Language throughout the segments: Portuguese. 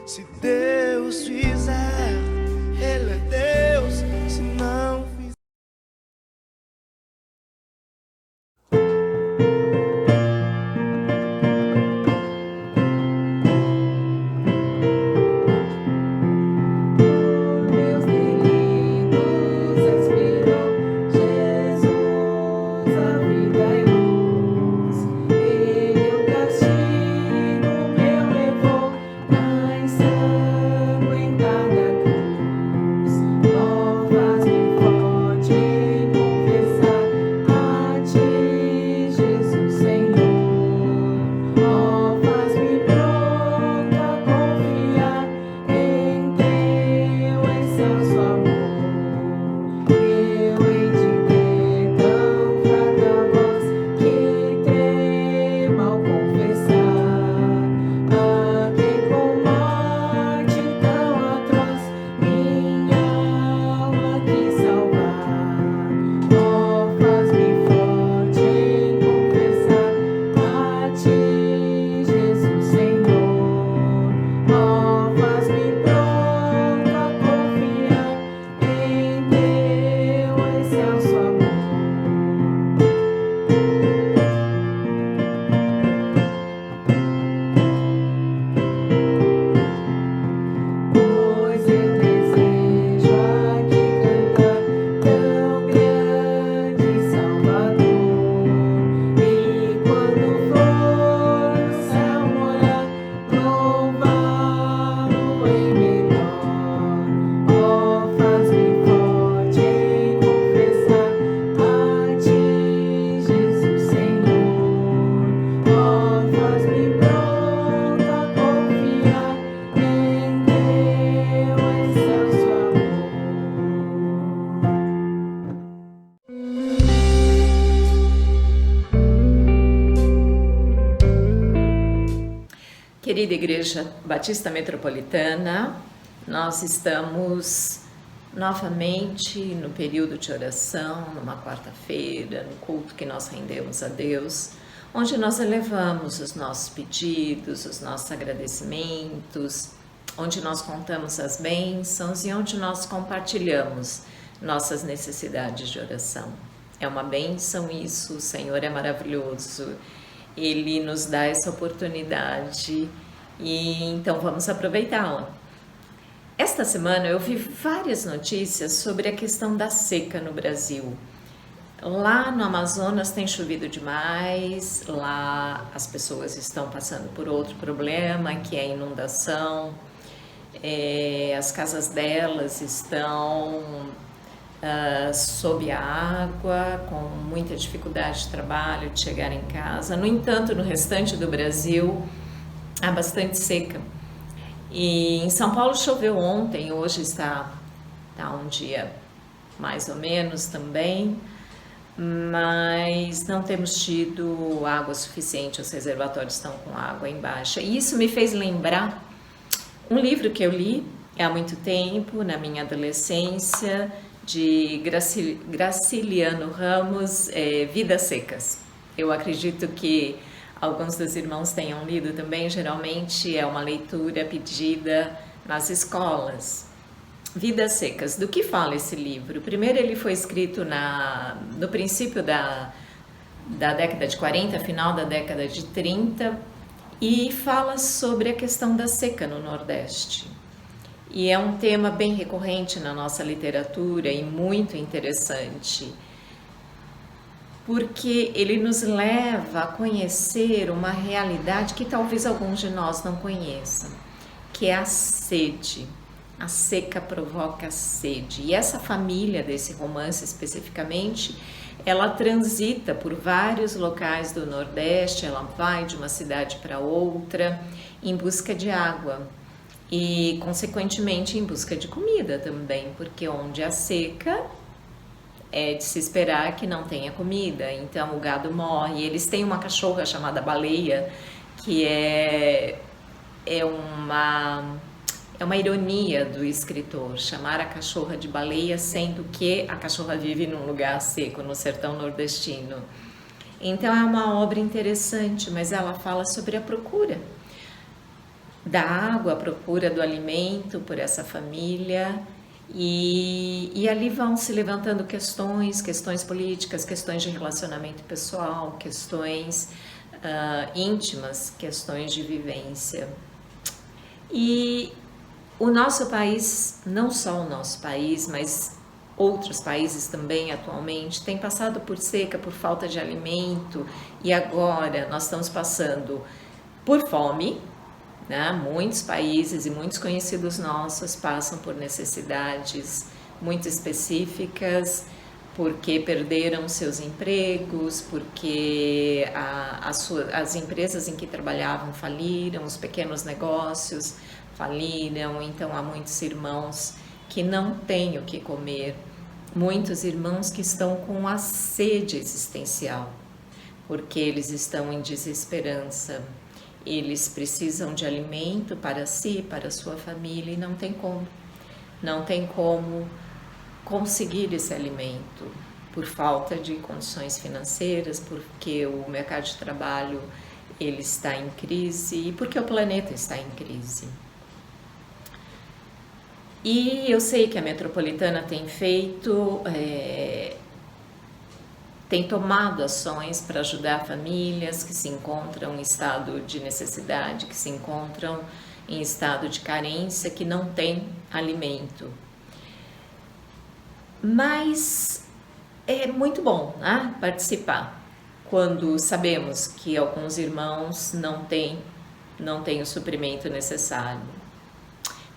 Se Deus fizer, Ele é Deus. Se não fizer, Deus querido inspirou Jesus a vida em nós. Ele o castigo meu levou na ensanguentada cruz. Ó, faz-me forte em confessar a Ti, Jesus Senhor. Ó, faz-me pronta a confiar em Teu excelso amor. Eu hei de ter tão fraca voz que trema ao confessar a quem com morte tão atroz minha alma quis salvar. Ó, faz-me forte em confessar a Ti, Jesus Senhor. Ó, faz-me pronta a confiar em Teu excelso amor. Pois eu desejo aqui cantar tão grande Salvador. E quando for no céu morar, louvá-lo em melhor. Ó, faz-me forte em confessar a Ti, Jesus Senhor. Ó, faz-me pronta a confiar em Teu excelso amor. Querida Igreja Batista Metropolitana, nós estamos novamente no período de oração, numa quarta-feira, no culto que nós rendemos a Deus, onde nós elevamos os nossos pedidos, os nossos agradecimentos, onde nós contamos as bênçãos e onde nós compartilhamos nossas necessidades de oração. É uma bênção isso, o Senhor é maravilhoso. Ele nos dá essa oportunidade e então vamos aproveitá-la. Esta semana eu vi várias notícias sobre a questão da seca no Brasil. Lá no Amazonas tem chovido demais, lá as pessoas estão passando por outro problema, que é a inundação. As casas delas estão sob a água, com muita dificuldade de trabalho, de chegar em casa. No entanto, no restante do Brasil, há bastante seca. E em São Paulo choveu ontem, hoje está um dia mais ou menos também, mas não temos tido água suficiente, os reservatórios estão com água em baixa. E isso me fez lembrar um livro que eu li há muito tempo, na minha adolescência, de Graciliano Ramos, Vidas Secas. Eu acredito que alguns dos irmãos tenham lido também, geralmente é uma leitura pedida nas escolas. Vidas Secas. Do que fala esse livro? Primeiro, ele foi escrito no princípio da década de 40, final da década de 30, e fala sobre a questão da seca no Nordeste. E é um tema bem recorrente na nossa literatura e muito interessante, porque ele nos leva a conhecer uma realidade que talvez alguns de nós não conheçam, que é a sede. A seca provoca sede. E essa família desse romance especificamente, ela transita por vários locais do Nordeste, ela vai de uma cidade para outra em busca de água e, consequentemente, em busca de comida também, porque onde há seca é de se esperar que não tenha comida, então o gado morre. Eles têm uma cachorra chamada Baleia, que é uma ironia do escritor, chamar a cachorra de baleia, sendo que a cachorra vive num lugar seco, no sertão nordestino. Então é uma obra interessante, mas ela fala sobre a procura da água, a procura do alimento por essa família, e ali vão se levantando questões políticas, questões de relacionamento pessoal, questões íntimas, questões de vivência. E o nosso país, não só o nosso país, mas outros países também atualmente, tem passado por seca, por falta de alimento, e agora nós estamos passando por fome, né? Muitos países e muitos conhecidos nossos passam por necessidades muito específicas, porque perderam seus empregos, porque as empresas em que trabalhavam faliram, os pequenos negócios faliram, então há muitos irmãos que não têm o que comer, muitos irmãos que estão com a sede existencial, porque eles estão em desesperança, eles precisam de alimento para si, para a sua família, e não tem como conseguir esse alimento por falta de condições financeiras, porque o mercado de trabalho ele está em crise e porque o planeta está em crise. E eu sei que a Metropolitana tem tem tomado ações para ajudar famílias que se encontram em estado de necessidade, que se encontram em estado de carência, que não têm alimento. Mas é muito bom, né, participar quando sabemos que alguns irmãos não têm o suprimento necessário.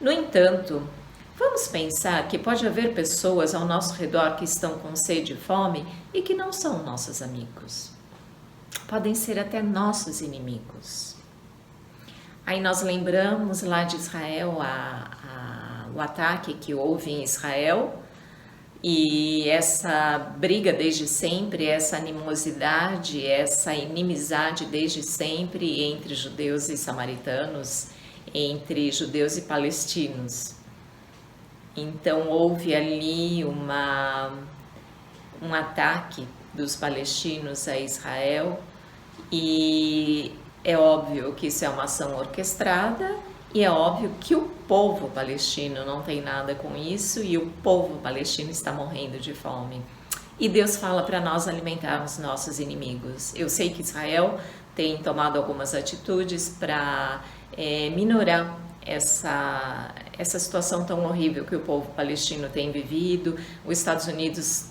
No entanto, vamos pensar que pode haver pessoas ao nosso redor que estão com sede e fome e que não são nossos amigos. Podem ser até nossos inimigos. Aí nós lembramos lá de Israel, o ataque que houve em Israel, e essa briga desde sempre, essa animosidade, essa inimizade desde sempre entre judeus e samaritanos, entre judeus e palestinos. Então houve ali um ataque dos palestinos a Israel, e é óbvio que isso é uma ação orquestrada, e é óbvio que o povo palestino não tem nada com isso, e o povo palestino está morrendo de fome. E Deus fala para nós alimentarmos nossos inimigos. Eu sei que Israel tem tomado algumas atitudes para minorar essa situação tão horrível que o povo palestino tem vivido. Os Estados Unidos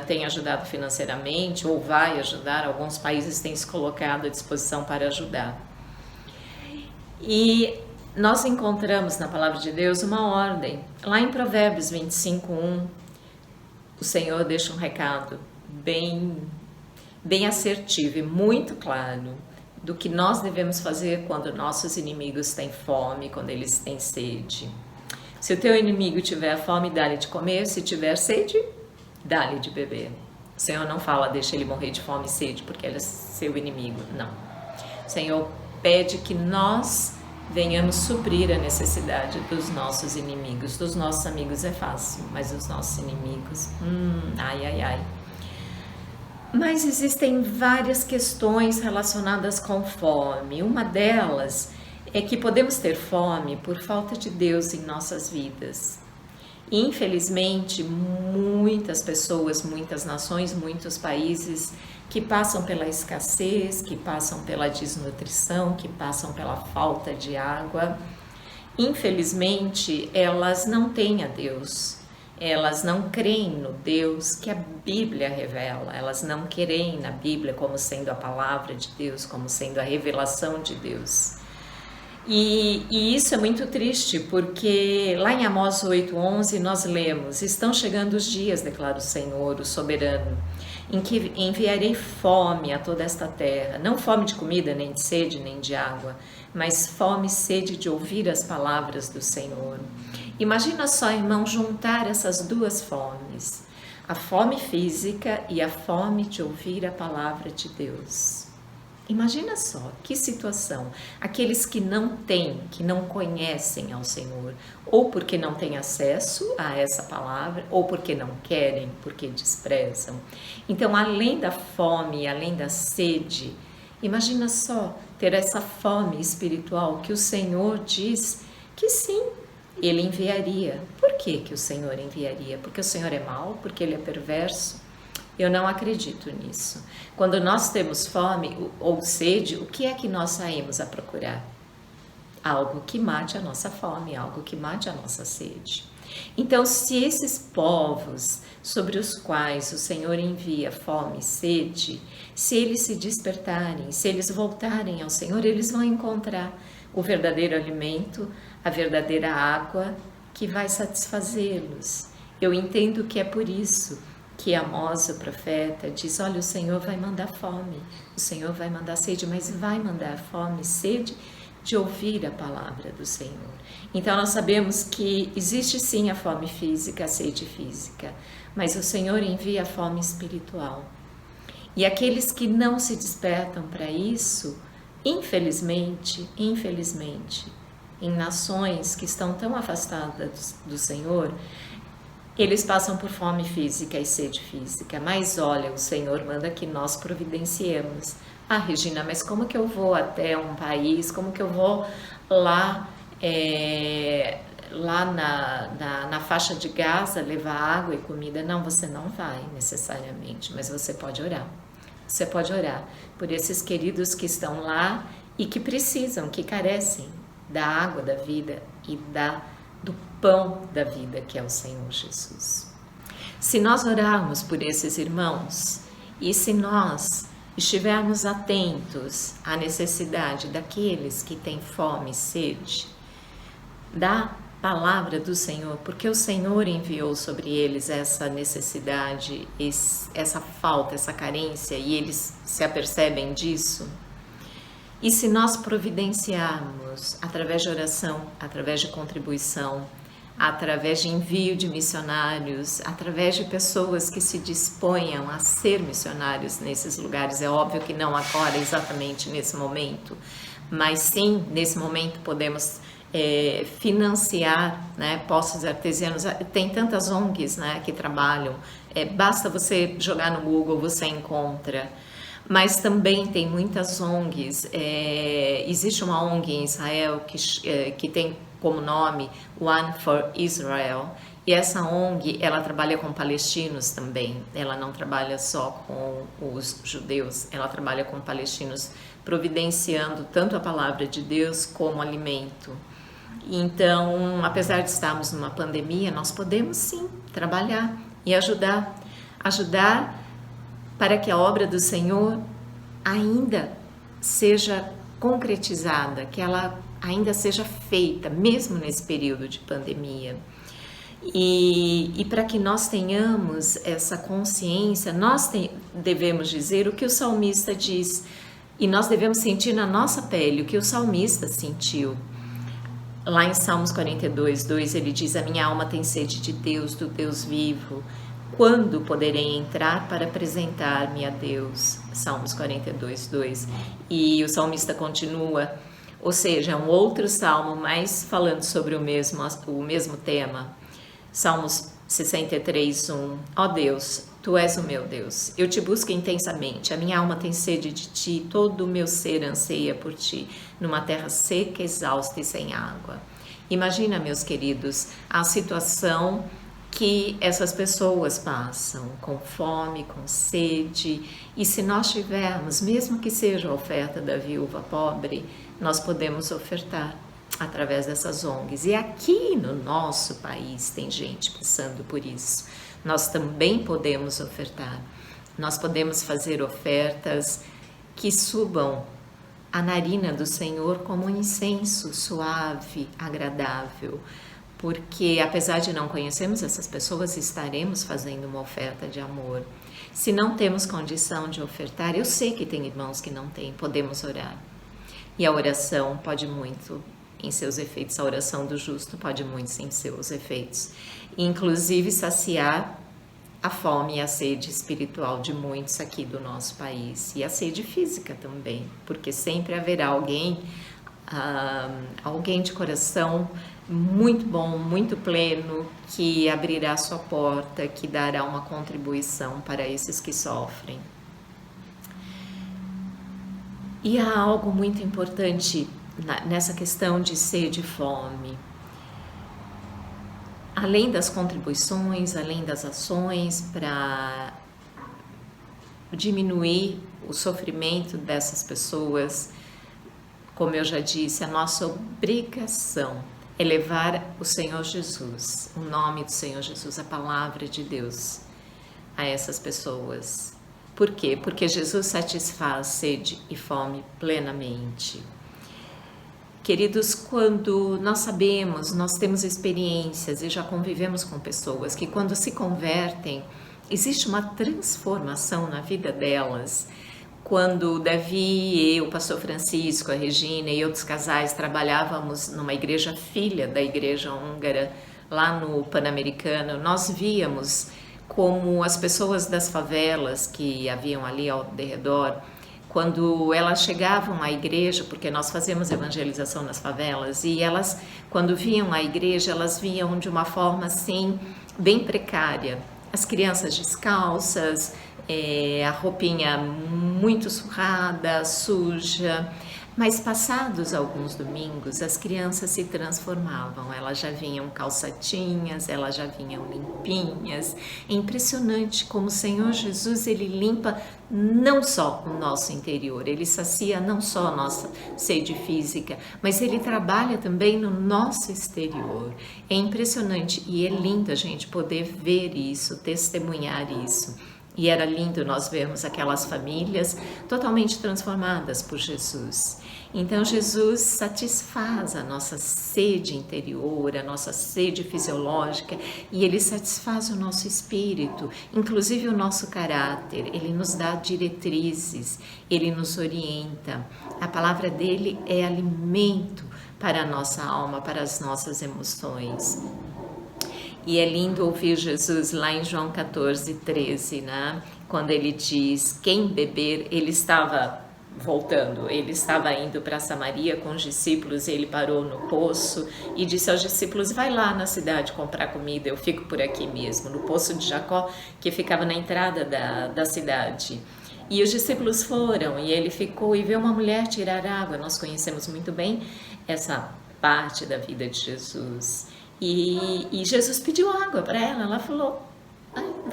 tem ajudado financeiramente, ou vai ajudar, alguns países têm se colocado à disposição para ajudar. E nós encontramos na Palavra de Deus uma ordem. Lá em Provérbios 25:1, o Senhor deixa um recado bem assertivo e muito claro do que nós devemos fazer quando nossos inimigos têm fome, quando eles têm sede. Se o teu inimigo tiver fome, dá-lhe de comer; se tiver sede, dá-lhe de beber. O Senhor não fala, deixa ele morrer de fome e sede, porque ele é seu inimigo. Não. O Senhor pede que nós venhamos suprir a necessidade dos nossos inimigos. Dos nossos amigos é fácil, mas dos nossos inimigos, ai. Mas existem várias questões relacionadas com fome. Uma delas é que podemos ter fome por falta de Deus em nossas vidas. Infelizmente, muitas pessoas, muitas nações, muitos países que passam pela escassez, que passam pela desnutrição, que passam pela falta de água, infelizmente, elas não têm a Deus. Elas não creem no Deus que a Bíblia revela, elas não creem na Bíblia como sendo a palavra de Deus, como sendo a revelação de Deus. E isso é muito triste, porque lá em Amós 8:11 nós lemos: estão chegando os dias, declara o Senhor, o soberano, em que enviarei fome a toda esta terra, não fome de comida, nem de sede, nem de água, mas fome e sede de ouvir as palavras do Senhor. Imagina só, irmão, juntar essas duas fomes, a fome física e a fome de ouvir a palavra de Deus. Imagina só, que situação. Aqueles que não têm, que não conhecem ao Senhor, ou porque não têm acesso a essa palavra, ou porque não querem, porque desprezam. Então, além da fome, além da sede, imagina só ter essa fome espiritual que o Senhor diz que sim, Ele enviaria. Por que que o Senhor enviaria? Porque o Senhor é mau? Porque Ele é perverso? Eu não acredito nisso. Quando nós temos fome ou sede, o que é que nós saímos a procurar? Algo que mate a nossa fome, algo que mate a nossa sede. Então, se esses povos sobre os quais o Senhor envia fome e sede, se eles se despertarem, se eles voltarem ao Senhor, eles vão encontrar o verdadeiro alimento, a verdadeira água que vai satisfazê-los. Eu entendo que é por isso que Amós, o profeta, diz: olha, o Senhor vai mandar fome, o Senhor vai mandar sede, mas vai mandar fome e sede de ouvir a palavra do Senhor. Então nós sabemos que existe sim a fome física, a sede física, mas o Senhor envia a fome espiritual. E aqueles que não se despertam para isso, infelizmente, em nações que estão tão afastadas do Senhor, eles passam por fome física e sede física. Mas olha, o Senhor manda que nós providenciemos. Ah, Regina, mas como que eu vou até um país? Como que eu vou lá, na faixa de Gaza levar água e comida? Não, você não vai necessariamente, mas você pode orar. Você pode orar por esses queridos que estão lá e que precisam, que carecem da água da vida e do pão da vida, que é o Senhor Jesus. Se nós orarmos por esses irmãos e se nós estivermos atentos à necessidade daqueles que têm fome e sede, da palavra do Senhor, porque o Senhor enviou sobre eles essa necessidade, essa falta, essa carência, e eles se apercebem disso. E se nós providenciarmos através de oração, através de contribuição, através de envio de missionários, através de pessoas que se disponham a ser missionários nesses lugares, é óbvio que não agora exatamente nesse momento, mas sim, nesse momento podemos financiar, né, poços artesianos. Tem tantas ONGs, né, que trabalham, basta você jogar no Google, você encontra. Mas também tem muitas ONGs, existe uma ONG em Israel que tem como nome One for Israel, e essa ONG, ela trabalha com palestinos também, ela não trabalha só com os judeus, ela trabalha com palestinos, providenciando tanto a palavra de Deus como alimento. Então, apesar de estarmos numa pandemia, nós podemos sim trabalhar e ajudar para que a obra do Senhor ainda seja concretizada, que ela ainda seja feita, mesmo nesse período de pandemia. E para que nós tenhamos essa consciência, nós devemos dizer o que o salmista diz, e nós devemos sentir na nossa pele o que o salmista sentiu. Lá em Salmos 42:2, ele diz: a minha alma tem sede de Deus, do Deus vivo. Quando poderei entrar para apresentar-me a Deus? Salmos 42:2. E o salmista continua, ou seja, é um outro salmo, mas falando sobre o mesmo tema. Salmos 63:1. Ó Deus, Tu és o meu Deus, eu te busco intensamente, a minha alma tem sede de Ti, todo o meu ser anseia por Ti, numa terra seca, exausta e sem água. Imagina, meus queridos, a situação que essas pessoas passam, com fome, com sede, e se nós tivermos, mesmo que seja a oferta da viúva pobre, nós podemos ofertar através dessas ONGs. E aqui no nosso país tem gente passando por isso. Nós também podemos ofertar. Nós podemos fazer ofertas que subam a narina do Senhor como um incenso suave, agradável, porque apesar de não conhecermos essas pessoas, estaremos fazendo uma oferta de amor. Se não temos condição de ofertar, eu sei que tem irmãos que não têm, podemos orar. E a oração pode muito em seus efeitos, a oração do justo pode muito em seus efeitos, inclusive saciar a fome e a sede espiritual de muitos aqui do nosso país, e a sede física também, porque sempre haverá alguém de coração muito bom, muito pleno, que abrirá sua porta, que dará uma contribuição para esses que sofrem. E há algo muito importante nessa questão de sede e fome. Além das contribuições, além das ações para diminuir o sofrimento dessas pessoas, como eu já disse, a nossa obrigação é levar o Senhor Jesus, o nome do Senhor Jesus, a palavra de Deus a essas pessoas. Por quê? Porque Jesus satisfaz sede e fome plenamente. Queridos, quando nós sabemos, nós temos experiências e já convivemos com pessoas que quando se convertem, existe uma transformação na vida delas. Quando o Davi, eu, o pastor Francisco, a Regina e outros casais trabalhávamos numa igreja filha da igreja húngara, lá no Pan-Americano, nós víamos como as pessoas das favelas que haviam ali ao redor, quando elas chegavam à igreja, porque nós fazemos evangelização nas favelas, e elas, quando viam a igreja, elas viam de uma forma assim, bem precária. As crianças descalças, a roupinha muito surrada, suja, mas passados alguns domingos, as crianças se transformavam, elas já vinham calçadinhas, elas já vinham limpinhas. É impressionante como o Senhor Jesus, Ele limpa não só o nosso interior, Ele sacia não só a nossa sede física, mas Ele trabalha também no nosso exterior. É impressionante e é lindo a gente poder ver isso, testemunhar isso. E era lindo nós vermos aquelas famílias totalmente transformadas por Jesus. Então Jesus satisfaz a nossa sede interior, a nossa sede fisiológica, e Ele satisfaz o nosso espírito, inclusive o nosso caráter. Ele nos dá diretrizes, Ele nos orienta. A palavra dele é alimento para a nossa alma, para as nossas emoções. E é lindo ouvir Jesus lá em João 14:13, né? Quando ele diz, quem beber, ele estava voltando, ele estava indo para Samaria com os discípulos, ele parou no poço e disse aos discípulos, vai lá na cidade comprar comida, eu fico por aqui mesmo, no poço de Jacó, que ficava na entrada da cidade. E os discípulos foram e ele ficou e viu uma mulher tirar água. Nós conhecemos muito bem essa parte da vida de Jesus. E Jesus pediu água para ela. Ela falou,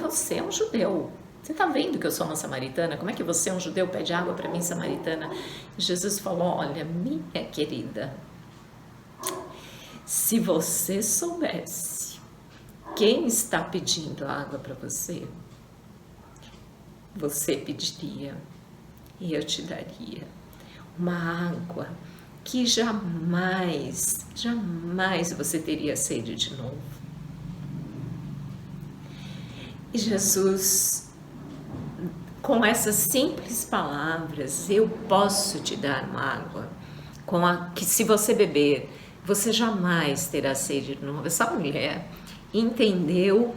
você é um judeu, você está vendo que eu sou uma samaritana? Como é que você, um judeu, pede água para mim, samaritana? E Jesus falou, olha, minha querida, se você soubesse quem está pedindo água para você, você pediria e eu te daria uma água que jamais você teria sede de novo. E Jesus, com essas simples palavras, eu posso te dar uma água que se você beber, você jamais terá sede de novo. Essa mulher entendeu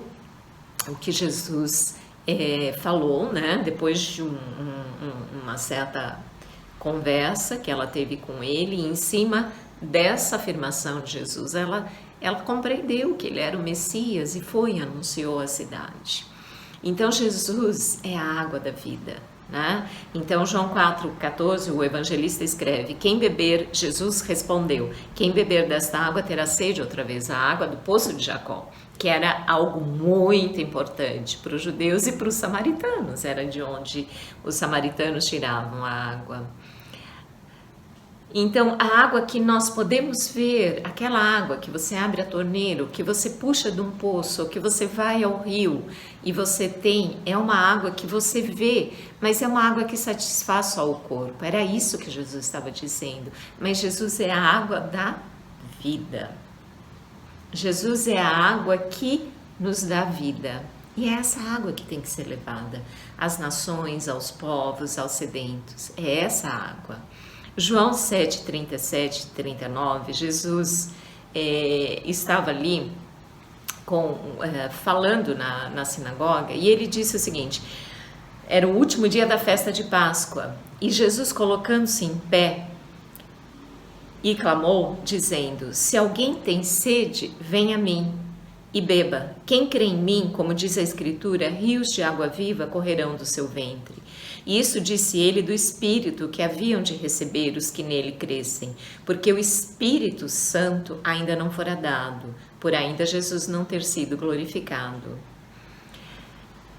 o que Jesus falou, né? Depois de uma certa conversa que ela teve com ele, e em cima dessa afirmação de Jesus, ela compreendeu que ele era o Messias e foi e anunciou à cidade. Então Jesus é a água da vida, né? Então, João 4,14, o evangelista escreve: quem beber, Jesus respondeu, quem beber desta água terá sede outra vez, a água do poço de Jacó, que era algo muito importante para os judeus e para os samaritanos, era de onde os samaritanos tiravam a água. Então, a água que nós podemos ver, aquela água que você abre a torneira, que você puxa de um poço, ou que você vai ao rio e você tem, é uma água que você vê, mas é uma água que satisfaz só o corpo. Era isso que Jesus estava dizendo. Mas Jesus é a água da vida. Jesus é a água que nos dá vida. E é essa água que tem que ser levada às nações, aos povos, aos sedentos. É essa água. João 7, 37 e 39, Jesus estava ali falando na sinagoga e ele disse o seguinte: era o último dia da festa de Páscoa e Jesus, colocando-se em pé, e clamou, dizendo: se alguém tem sede, venha a mim e beba. Quem crê em mim, como diz a Escritura, rios de água viva correrão do seu ventre. E isso disse ele do Espírito que haviam de receber os que nele crescem, porque o Espírito Santo ainda não fora dado, por ainda Jesus não ter sido glorificado.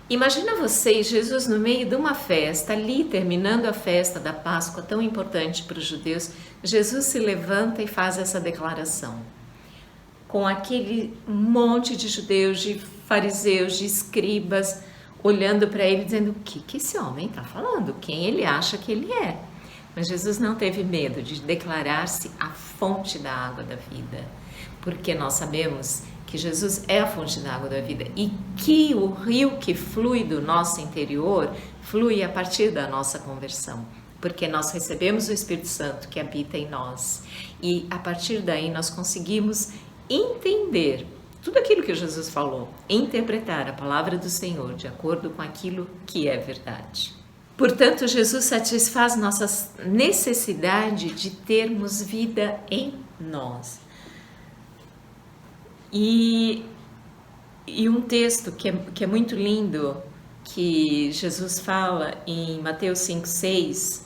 Imagina vocês, Jesus no meio de uma festa, ali terminando a festa da Páscoa, tão importante para os judeus, Jesus se levanta e faz essa declaração. Com aquele monte de judeus, de fariseus, de escribas, olhando para ele, dizendo: o que esse homem está falando? Quem ele acha que ele é? Mas Jesus não teve medo de declarar-se a fonte da água da vida, porque nós sabemos que Jesus é a fonte da água da vida e que o rio que flui do nosso interior flui a partir da nossa conversão, porque nós recebemos o Espírito Santo que habita em nós e a partir daí nós conseguimos entender tudo aquilo que Jesus falou, interpretar a palavra do Senhor de acordo com aquilo que é verdade. Portanto, Jesus satisfaz nossa necessidade de termos vida em nós. E um texto que é muito lindo, que Jesus fala em Mateus 5,6,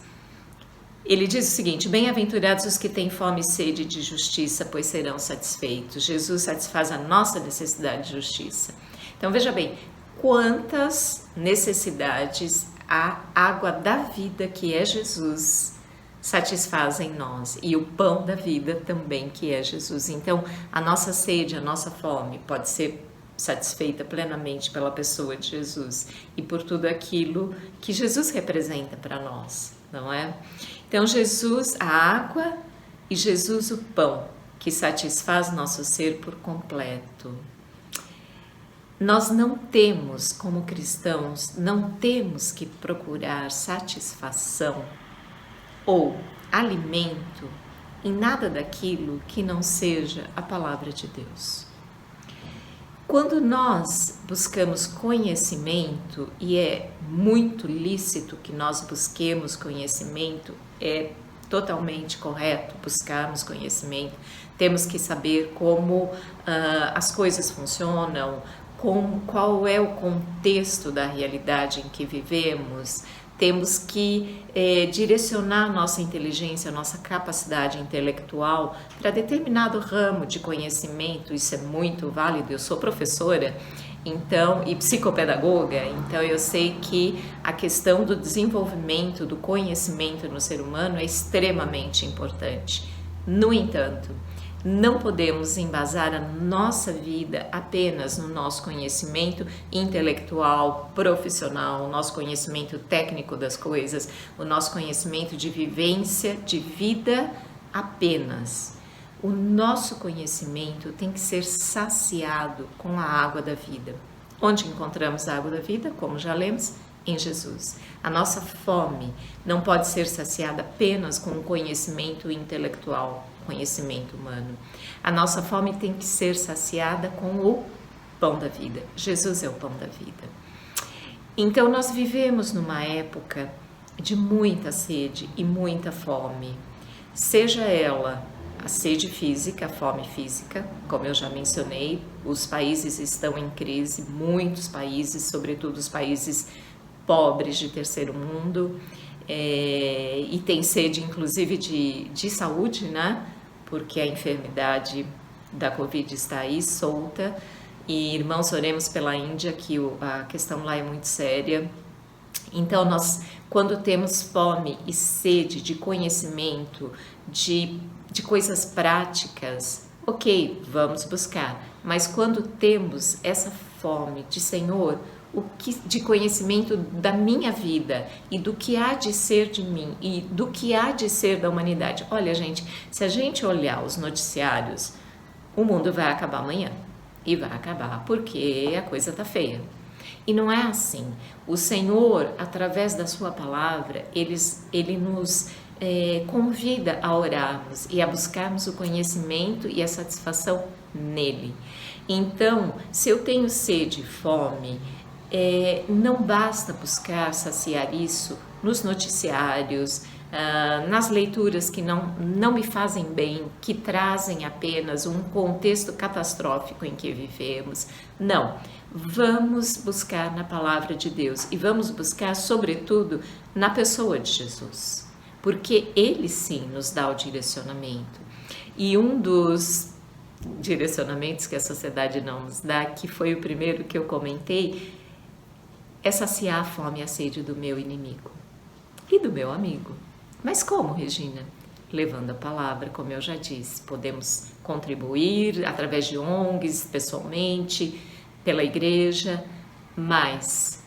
ele diz o seguinte: bem-aventurados os que têm fome e sede de justiça, pois serão satisfeitos. Jesus satisfaz a nossa necessidade de justiça. Então veja bem, quantas necessidades a água da vida, que é Jesus, satisfaz em nós, e o pão da vida também, que é Jesus. Então a nossa sede, a nossa fome pode ser satisfeita plenamente pela pessoa de Jesus e por tudo aquilo que Jesus representa para nós, não é? Então Jesus, a água, e Jesus, o pão, que satisfaz nosso ser por completo. Nós não temos, como cristãos, não temos que procurar satisfação ou alimento em nada daquilo que não seja a palavra de Deus. Quando nós buscamos conhecimento, e é muito lícito que nós busquemos conhecimento, é totalmente correto buscarmos conhecimento, temos que saber como as coisas funcionam, qual é o contexto da realidade em que vivemos, temos que direcionar nossa inteligência, nossa capacidade intelectual para determinado ramo de conhecimento. Isso é muito válido. Eu sou professora e psicopedagoga, então eu sei que a questão do desenvolvimento do conhecimento no ser humano é extremamente importante. No entanto, não podemos embasar a nossa vida apenas no nosso conhecimento intelectual, profissional, o nosso conhecimento técnico das coisas, o nosso conhecimento de vivência, de vida apenas. O nosso conhecimento tem que ser saciado com a água da vida. Onde encontramos a água da vida? Como já lemos, em Jesus. A nossa fome não pode ser saciada apenas com o conhecimento intelectual, conhecimento humano. A nossa fome tem que ser saciada com o pão da vida. Jesus é o pão da vida. Então nós vivemos numa época de muita sede e muita fome, seja ela a sede física, a fome física, como eu já mencionei, os países estão em crise, muitos países, sobretudo os países pobres de terceiro mundo, e tem sede inclusive de saúde, né? Porque a enfermidade da Covid está aí solta. E irmãos, oremos pela Índia, que a questão lá é muito séria. Então nós, quando temos fome e sede de conhecimento, de coisas práticas, ok, vamos buscar. Mas quando temos essa fome de Senhor, de conhecimento da minha vida e do que há de ser de mim e do que há de ser da humanidade. Olha, gente, se a gente olhar os noticiários, o mundo vai acabar amanhã. E vai acabar porque a coisa tá feia. E não é assim. O Senhor, através da sua palavra, Ele nos convida a orarmos e a buscarmos o conhecimento e a satisfação nele. Então, se eu tenho sede e fome, não basta buscar saciar isso nos noticiários, nas leituras que não me fazem bem, que trazem apenas um contexto catastrófico em que vivemos. Não, vamos buscar na palavra de Deus e vamos buscar, sobretudo, na pessoa de Jesus, porque Ele sim nos dá o direcionamento. E um dos direcionamentos que a sociedade não nos dá, que foi o primeiro que eu comentei, é saciar a fome e a sede do meu inimigo e do meu amigo. Mas como, Regina? Levando a palavra, como eu já disse, podemos contribuir através de ONGs, pessoalmente, pela igreja, mas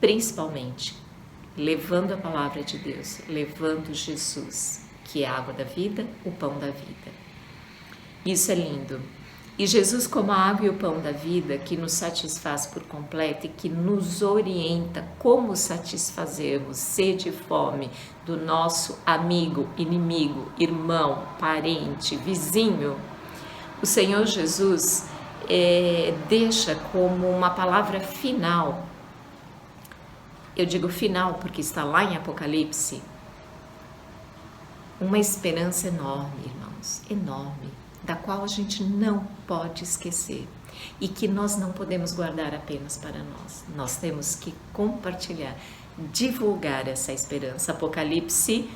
principalmente levando a palavra de Deus, levando Jesus, que é a água da vida, o pão da vida. Isso é lindo. E Jesus, como a água e o pão da vida, que nos satisfaz por completo e que nos orienta como satisfazermos sede e fome do nosso amigo, inimigo, irmão, parente, vizinho, o Senhor Jesus deixa como uma palavra final. Eu digo final porque está lá em Apocalipse, uma esperança enorme, irmãos, enorme, da qual a gente não pode esquecer e que nós não podemos guardar apenas para nós. Nós temos que compartilhar, divulgar essa esperança. Apocalipse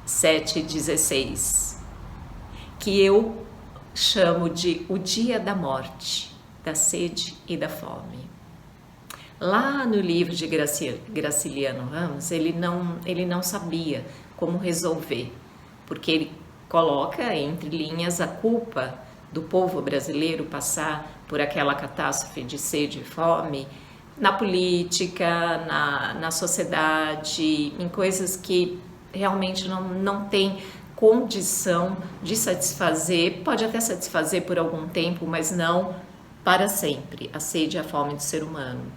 7,16, que eu chamo de o dia da morte, da sede e da fome. Lá no livro de Graciliano Ramos, ele não sabia como resolver, porque ele coloca entre linhas a culpa do povo brasileiro passar por aquela catástrofe de sede e fome na política, na sociedade, em coisas que realmente não tem condição de satisfazer, pode até satisfazer por algum tempo, mas não para sempre, a sede e a fome do ser humano.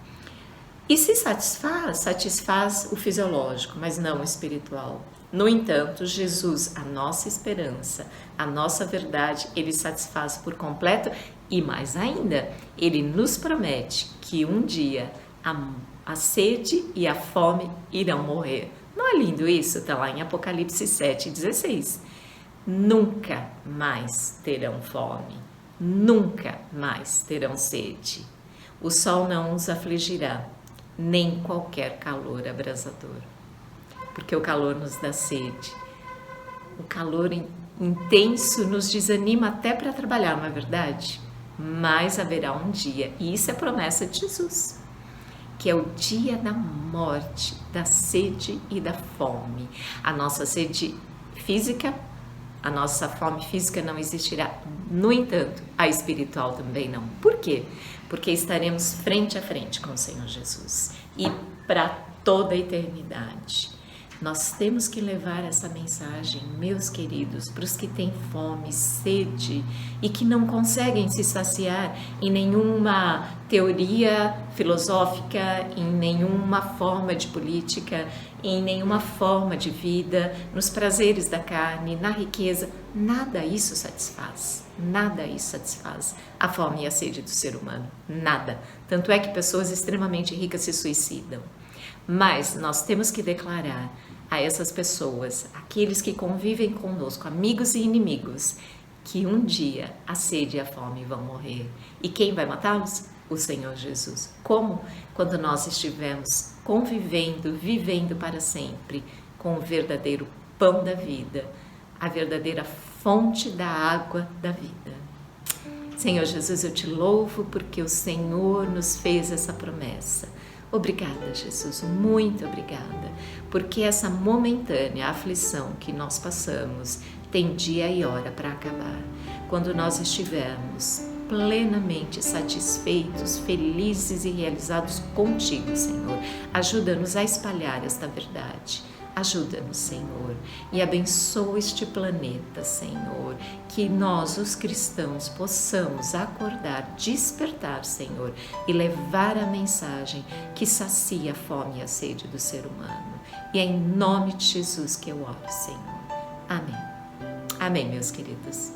E se satisfaz o fisiológico, mas não o espiritual. No entanto, Jesus, a nossa esperança, a nossa verdade, Ele satisfaz por completo e mais ainda, Ele nos promete que um dia a sede e a fome irão morrer. Não é lindo isso? Está lá em Apocalipse 7,16. Nunca mais terão fome, nunca mais terão sede. O sol não os afligirá, nem qualquer calor abrasador. Porque o calor nos dá sede, o calor intenso nos desanima até para trabalhar, não é verdade? Mas haverá um dia, e isso é promessa de Jesus, que é o dia da morte, da sede e da fome. A nossa sede física, a nossa fome física não existirá, no entanto, a espiritual também não. Por quê? Porque estaremos frente a frente com o Senhor Jesus e para toda a eternidade. Nós temos que levar essa mensagem, meus queridos, para os que têm fome, sede e que não conseguem se saciar em nenhuma teoria filosófica, em nenhuma forma de política, em nenhuma forma de vida, nos prazeres da carne, na riqueza. Nada isso satisfaz, nada isso satisfaz a fome e a sede do ser humano, nada. Tanto é que pessoas extremamente ricas se suicidam. Mas nós temos que declarar a essas pessoas, aqueles que convivem conosco, amigos e inimigos, que um dia a sede e a fome vão morrer. E quem vai matá-los? o Senhor Jesus. Como? Quando nós estivermos convivendo, vivendo para sempre com o verdadeiro pão da vida, a verdadeira fonte da água da vida. Senhor Jesus, eu te louvo porque o Senhor nos fez essa promessa. Obrigada, Jesus, muito obrigada, porque essa momentânea aflição que nós passamos tem dia e hora para acabar. Quando nós estivermos plenamente satisfeitos, felizes e realizados contigo, Senhor, ajuda-nos a espalhar esta verdade. Ajuda-nos, Senhor, e abençoa este planeta, Senhor, que nós, os cristãos, possamos acordar, despertar, Senhor, e levar a mensagem que sacia a fome e a sede do ser humano. E é em nome de Jesus que eu oro, Senhor. Amém. Amém, meus queridos.